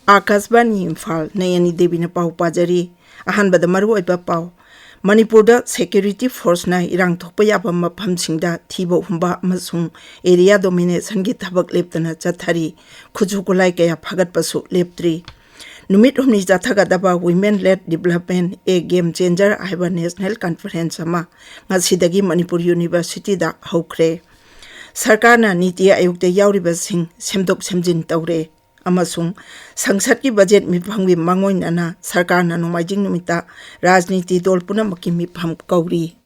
Akasbani Imphal Nayani Devi na pau pajari ahanbada maru oiba pau Manipur security force na irang thokpa yaba mafam singda thiba humba amasung area domination gi thabak leptana chathari khuju kulai kaya phagat pasu leptri numit humni jathaga daba women led development a game changer aiba national conference ama ngasidagi Manipur University da hokre sarkar na niti ayog te yauriba sing semdok semjin tawre amasung sangsat ki budget mifangwi mangoy nana sarkar na nomajing numita rajniti dol punamaki mifam kauri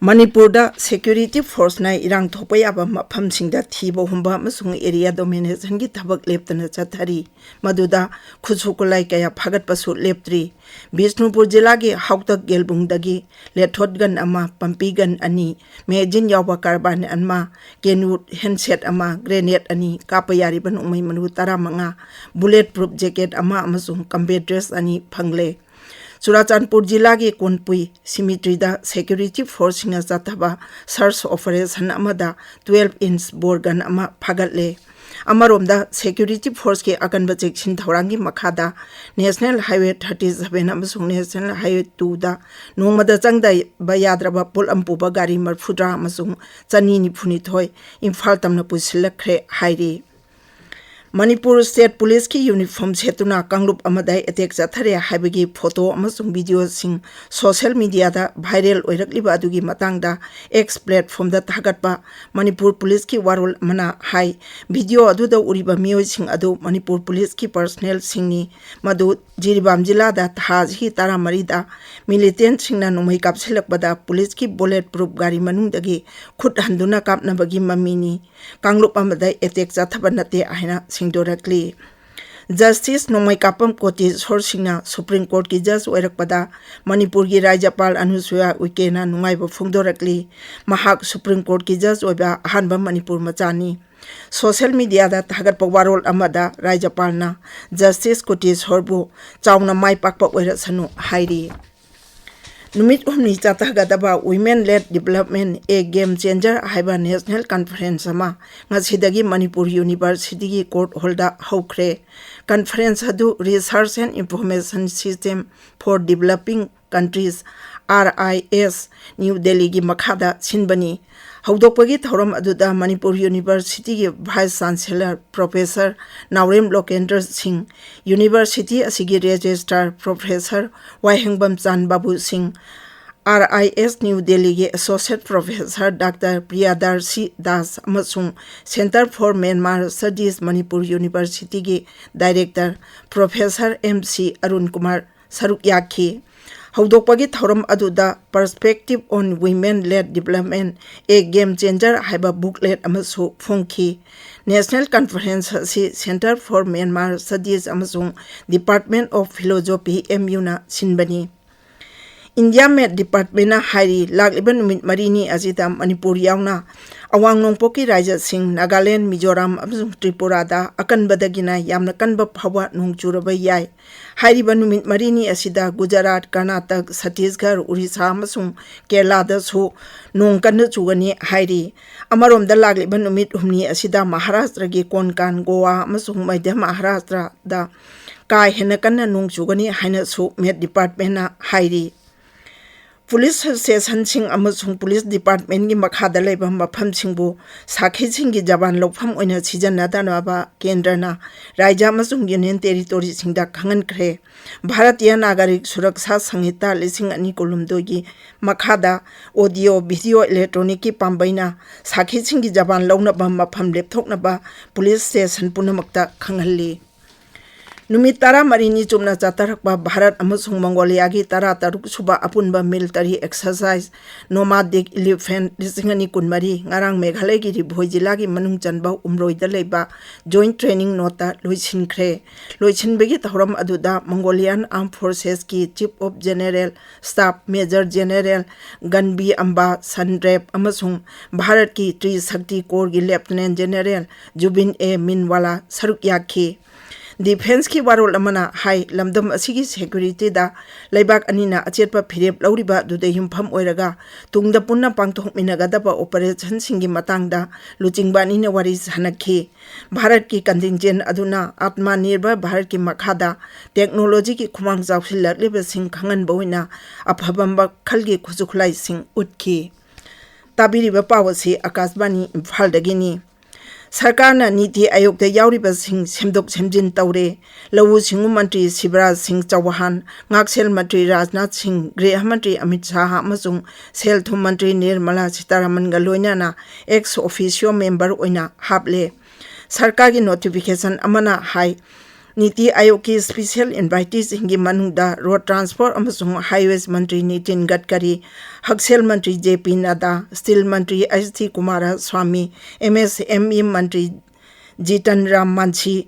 Manipur security force na irang thopa yaba mafam singda thiba humba amasung area domination gi thabak leptana chathari maduda khusukulai kaya phagat pasu leptri Bishnupur jila gi hautak gelbung dagi lethot gan ama pampi gan ani mejin yawa karban anma kenu handset ama grenade ani kapayari ban umai manu taramanga bulletproof jacket ama amasung combat dress ani phangle Surachandpur jila gi Konpui cemetery da security force nga jathaba search operation amada 12-inch borgan ama phagatle amaromda security force ke akan bajek sin thorangi makhada national highway 37 amasung national highway 2 da nongmada changda bayadraba pol ampuba gari marfudra amasung chani ni phuni thoi Imphal tamna pusilakre hairi Manipur State Police ki uniform setuna Kanglup amadai attack jathare haibagi photo amasung video sing social media da viral oirakliba adugi matangda X platform da thagatpa Manipur Police ki warol mana hai video adu da uriba mioi sing adu Manipur Police ki personnel singni madu Jiribam jila da thaji taramari da militant singna numai kapsilakbada police ki bulletproof gari manungdagi khut handuna kapnabagi mamini Kanglup amadai attack jathaba nate aina directly. Justice Nomai Kapam Koti Sorsina Supreme Court ki judge oirakpada Manipur ki Rajapal Anusuya Uikena Nungaiba directly Mahak Supreme Court ki judge oiba ahanba Manipur machani social media da thagat pagwarol amada Rajapal na Justice Koti Sorbu chauna mai pakpa oirasanu hairi Numit humni chathagadaba women led development a game changer haiba national conference ama ngasidagi Manipur University gi court holda hokre conference adu research and information system for developing countries RIS New Delhi gi makhada sinbani Haudokpagi thoram aduda Manipur University gi Vice Chancellor Professor Naurem Lokendra Singh University asigi Registrar Professor Wahengbam Chan Babu Singh RIS New Delhi gi Associate Professor Dr. Priyo Das amasung Center for Myanmar Studies Manipur University gi Director Professor MC Arun Kumar Saruk Yakhi Haudokpagi thoram aduda Perspective on Women-led Development a Game Changer haiba booklet amasu phongki National Conference si Center for Myanmar Studies amasung Department of Philosophy MU na sinbani India Met Department na hairi lagliba numit marini azita Manipur yauna awang nongpoki raja sing Nagaland Mizoram amasung Tripura da akanbadagina yamna kanba phawa nongchuraba yai hairiba numit marini asida Gujarat Karnataka Chhattisgarh Orissa amasung Kerala da su nong kanna chugani hairi amaromda lagliba numit humni asida Maharashtra gi Konkan Goa amasung Madhya Maharashtra da kai hena kanna nong chugani haina su Met Department na hairi Police station sing amasung police department gi makhada leiba mafam singbu sakhi singgi jaban lokpham oina sijanna danaba kendrana raija amasung union territory singda khangan khre Bharatiya Nagarik Suraksha Sanghita lising ani kolumdo gi makhada audio video electronic ki pambaina sakhi singgi jaban launa ba mafam lepthokna ba police station punamakta khangalli Numit tara marini chumna chatarakba Bharat amasung Mongolia gi tara taruk suba apunba military exercise nomadic elephant lisingani kunmari ngarang Meghalaya gi Ribhoi jila gi manung chanba umroida leiba joint training nota loisinkhre loisinbegi thoram aduda Mongolian Armed Forces ki Chief of General Staff Major General Ganbi Amba Sandrep amasung Bharat ki Tri Shakti Corps gi Lieutenant General Jubin A Minwala saruk yakhi defence की वारोल अमना high लमदम असिगी security दा लेबाक अनिना अचेतपा फिरेप लौरिबा दुदे युमफम ओइरगा तुंगदा पुन्ना पांगथोकमिनगदबा operation सिंगी मतंगदा लुचिंगबानीने वारी सानखी भारत की contingent अदुना आत्मनिर्भर भारत की मखादा technology की खुमांग जावसिलक्लिबा सिंग खंगन बोइना अफबम खलगी खुजुखलाई सिंग उठकी ताबिरिबा पावसी आकाशवाणी इम्फाल दगिनी सरकार नीति आयोग सेमदोक सेमजिन तौरे लघु सिंह मंत्री शिवराज सिंह चौहान गाक्सेल मंत्री राजनाथ सिंह गृह मंत्री अमित शाह सेल थुम मंत्री निर्मला सीतारमन लोइना एक्स ऑफिशियो मेंबर ओइना हापले सरकार की नोटिफिकेशन अमना हाई नीति आयोग की स्पेशल इन्वाइटीज की मनुदा रोड ट्रांसपोर्ट अमसुंग हाईवेज मंत्री नितिन गडकरी हक्सेल मंत्री JP नड्डा स्टील मंत्री HD कुमार स्वामी MSME मंत्री जीतन राम मांझी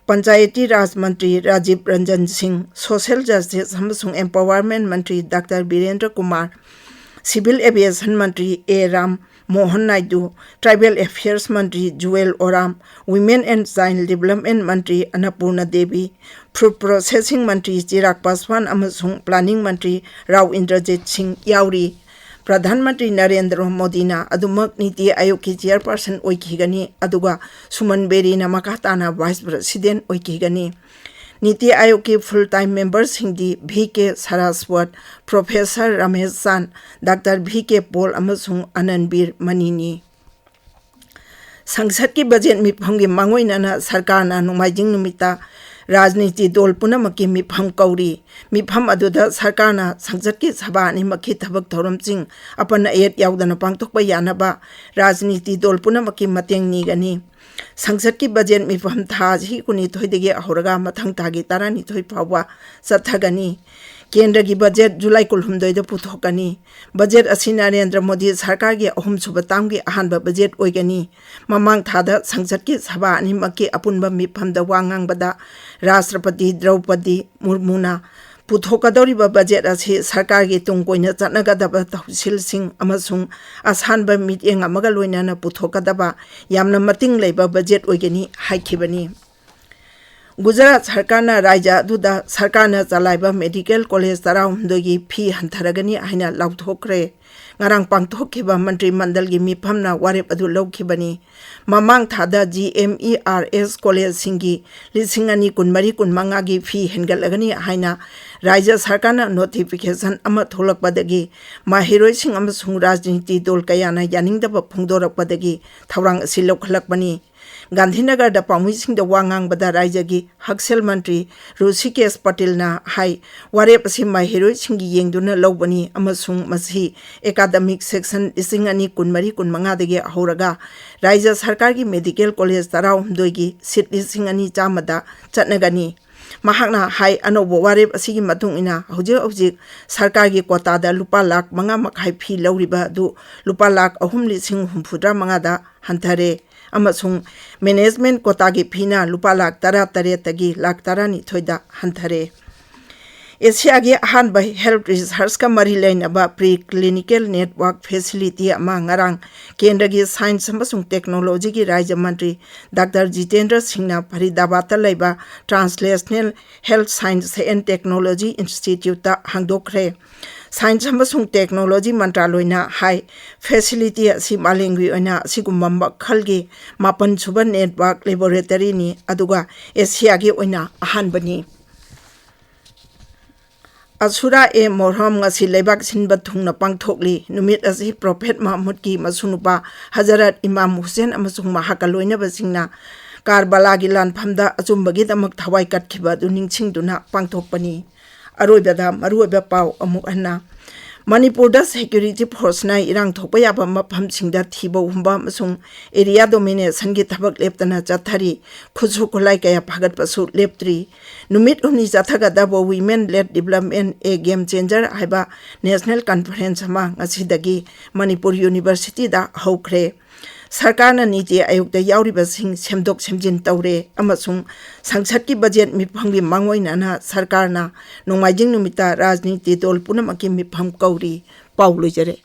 पंचायती राज मंत्री राजीव रंजन सिंह सोशल जस्टिस अमसुंग एम्पावरमेंट मंत्री doctor Virendra Kumar civil aviation मंत्री A Ram Mohan Naidu tribal affairs मंत्री Jual Oram women and child development मंत्री अन्नपूर्णा देवी फ्रूट प्रोसेसिंग मंत्री चिराग पासवान अमसुंग प्लानिंग मंत्री राव इंद्रजीत सिंह यावरी प्रधानमंत्री नरेंद्र मोदी अदुमक नीति आयोग की चेयरपर्सन ओइखिगनी अदुगा सुमन berry मखाताना vice president ओइखिगनी NITI Aayog की full time member Sindhi VK Saraswat professor Ramesh चांद डॉक्टर VK पॉल अमसुंग आनंदबीर मनीनी संसद की बजट मिफम की मांगोइना सरकार नोमाइजिंग नुमिता राजनीति दल पुनमकी मिफम कौरी मिफम अदुदा सरकार संसद की सभा अनिमकी थबक थौरमसिंग अपन एट याउदना पांगथोकपा यानबा राजनीति दल पुनमकी मतेंग नीगनी संसद की बजट मिफम थाजी कुनिथोइदगी अहोरगा मथंग तागी तारानिथोइ फावबा चथगनी केंद्र की बजट जुलाई 12 पुथोकनी बजट असी नरेंद्र मोदी सरकार की अहुम सुब ताम की अहानब बजट ओइगनी ममांग थादा संसद की सभा अनिमकी अपुनब मिफम द वांगांगबदा राष्ट्रपति द्रौपदी मुर्मुना पुथोकदौरिबा बजट असी सरकार की तुंग कोइना चटनगदबा तौसिलसिंग अमसुंग असानब मिटिंग अमगा लोइनाना पुथोकदबा यामना मतिंग लेबा बजट ओइगनी हाइखिबनी गुजरात सरकार राज्य सरकार चलाइब मेडिकल कॉलेज 12 की फी हंथरगनी हाइना लाउथोक्रे ngarang pangthokhiba मंत्री मंडल की मिफमना वारेप अदु लौखिबनी ममांग थादा GMERS कॉलेज सिंगी 2023-25 की फी हेंगलगनी हाइना राज्य सरकार नोटिफिकेशन अमा थोलकपदगी माहिरोइ सिंग अमसुंग राजनीति दल कयाना यानिंगदब फुंगदोरकपदगी थौरांग असि लौखलकबनी गांधीनगर पामुइसिंग वांगांगबदा राज्य की हक्सेल मंत्री ऋषिकेश पटेल हाई वारेप असी माहिरोइ सिंगी येंगदुना लौबनी अमसुंग मसी एकाडेमिक सेक्शन 2023-25 दगी हौरगा राज्य सरकार की मेडिकल कॉलेज 12 की सीट 2,100 चटनगनी महाकना हाई अनोबो वारेप असी मतुंग इना हौजिक सरकार की कोतादा लुपा लाख 5.5 फी लौरिबा दु लुपा लाख 3,50,000 हंथरे अमसुंग मैनेजमेंट कोटा की फीना लुपा लाख 13 लाख 12 हंथरे एशिया की अहानब हेल्थ रिसर्च का मरी लेनबा pre clinical network facility ngarang केंद्र की साइंस अमसुंग टेक्नोलॉजी की राज्य मंत्री डॉक्टर जितेंद्र सिंह फरीदाबाद लेबा translational health science and technology institute हांगदोखरे साइंस अमसुंग टेक्नोलॉजी मंत्रालयना हाई फैसिलिटी असी मालेंगी ओइना असिगुम्बा मखलगी 9 सुबा नेटवर्क लेबोरेटरी नि अदुगा एशिया की ओइना अहानबनी असुरा ए मोहरम ngasi लेबाक सिनबा थुंगना पांगथोकली नुमित असी प्रोफेट महमूद की मसुनुपा हजरत इमाम हुसैन अमसुंग महाका लोइनबसिंगना कारबला की लानफमदा अचुंबगीदमक थवाई कटखिबा दु निंगसिंगदुना पांगथोकपनी अरोइबदा मरुइबा पाव अमुक अन्ना मणिपुर सिक्योरिटी फोर्स इरांग थोप याब मफमसिंग थीब हुंबा एरिया डोमिनेशन की थबक लेप्तना चथरी खुसु खुलाई कया फागटपसु लेप्त्री नुमित हुनी चथगदब women led development a game changer हाइबा नेशनल कॉन्फ्रेंस ngasiदगी मणिपुर यूनिवर्सिटी दा हौखरे सरकार नीति आयोग यावरिबसिंग सेमदोक सेमजिन तौरे अमसुंग संसद की बजट मिफम की मांगोइना सरकार नोमाइजिंग नुमिता राजनीति दल पुनमकी मिफम कौरी पाउ लोइजरे।